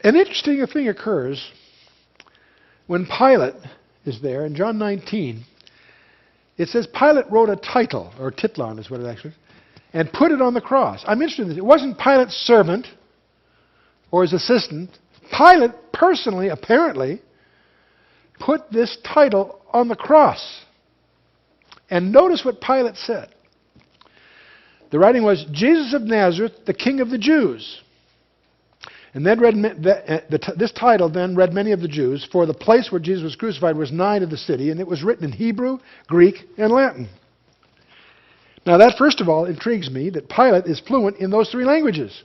An interesting thing occurs when Pilate is there in John 19. It says Pilate wrote a title, or titlon is what it actually is, and put it on the cross. I'm interested in this. It wasn't Pilate's servant or his assistant. Pilate personally, apparently, put this title on the cross. And notice what Pilate said. The writing was, Jesus of Nazareth, the King of the Jews. And then this title then read many of the Jews, for the place where Jesus was crucified was nigh to the city, and it was written in Hebrew, Greek, and Latin. Now that, first of all, intrigues me that Pilate is fluent in those three languages.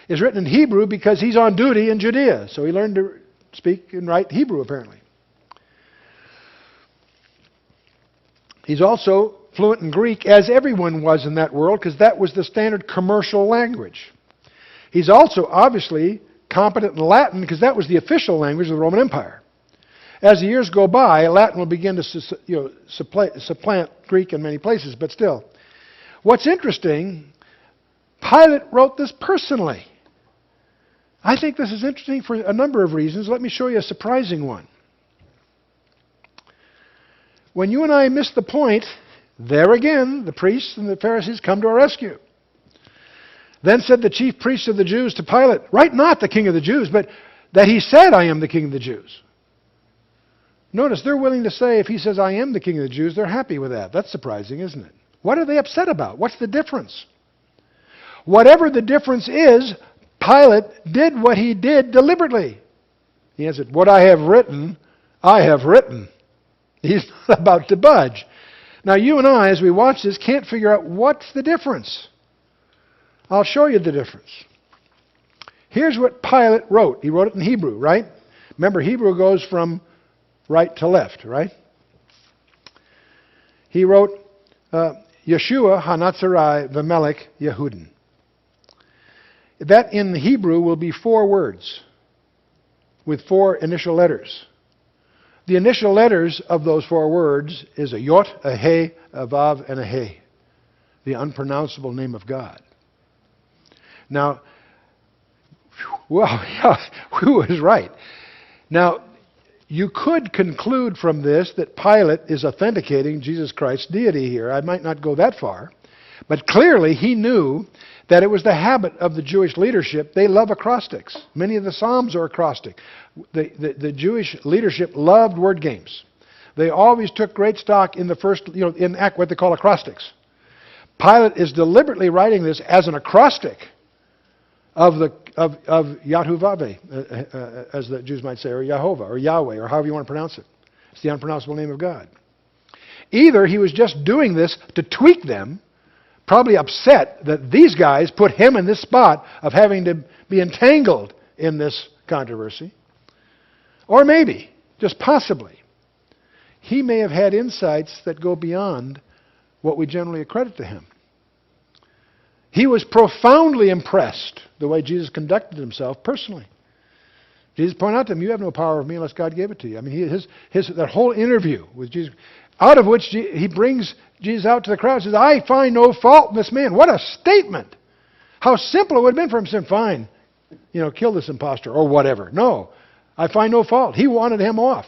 It's written in Hebrew because he's on duty in Judea, so he learned to speak and write Hebrew, apparently. He's also fluent in Greek, as everyone was in that world, because that was the standard commercial language. He's also obviously competent in Latin because that was the official language of the Roman Empire. As the years go by, Latin will begin to supplant Greek in many places, but still. What's interesting, Pilate wrote this personally. I think this is interesting for a number of reasons. Let me show you a surprising one. When you and I miss the point, there again, the priests and the Pharisees come to our rescue. Then said the chief priests of the Jews to Pilate, write not the King of the Jews, but that he said, I am the King of the Jews. Notice, they're willing to say, if he says, I am the King of the Jews, they're happy with that. That's surprising, isn't it? What are they upset about? What's the difference? Whatever the difference is, Pilate did what he did deliberately. He answered, what I have written, I have written. He's not about to budge. Now, you and I, as we watch this, can't figure out what's the difference. I'll show you the difference. Here's what Pilate wrote. He wrote it in Hebrew, right? Remember, Hebrew goes from right to left, right? He wrote, Yeshua, HaNazarei, the Melech, HaYehudim. That in Hebrew will be 4 words with 4 initial letters. The initial letters of those 4 words is a yot, a he, a vav, and a he. The unpronounceable name of God. Now, well, who was right? Now, you could conclude from this that Pilate is authenticating Jesus Christ's deity here. I might not go that far. But clearly he knew that it was the habit of the Jewish leadership. They love acrostics. Many of the Psalms are acrostic. The Jewish leadership loved word games. They always took great stock in the first, in what they call acrostics. Pilate is deliberately writing this as an acrostic of Yahuwah, as the Jews might say, or Yehovah, or Yahweh, or however you want to pronounce it. It's the unpronounceable name of God. Either he was just doing this to tweak them, probably upset that these guys put him in this spot of having to be entangled in this controversy, or maybe, just possibly, he may have had insights that go beyond what we generally accredit to him. He was profoundly impressed the way Jesus conducted himself personally. Jesus pointed out to him, you have no power over me unless God gave it to you. I mean, that whole interview with Jesus, out of which he brings Jesus out to the crowd and says, I find no fault in this man. What a statement. How simple it would have been for him to say, fine, kill this imposter or whatever. No, I find no fault. He wanted him off.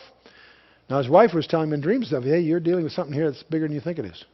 Now his wife was telling him in dreams stuff, hey, you're dealing with something here that's bigger than you think it is.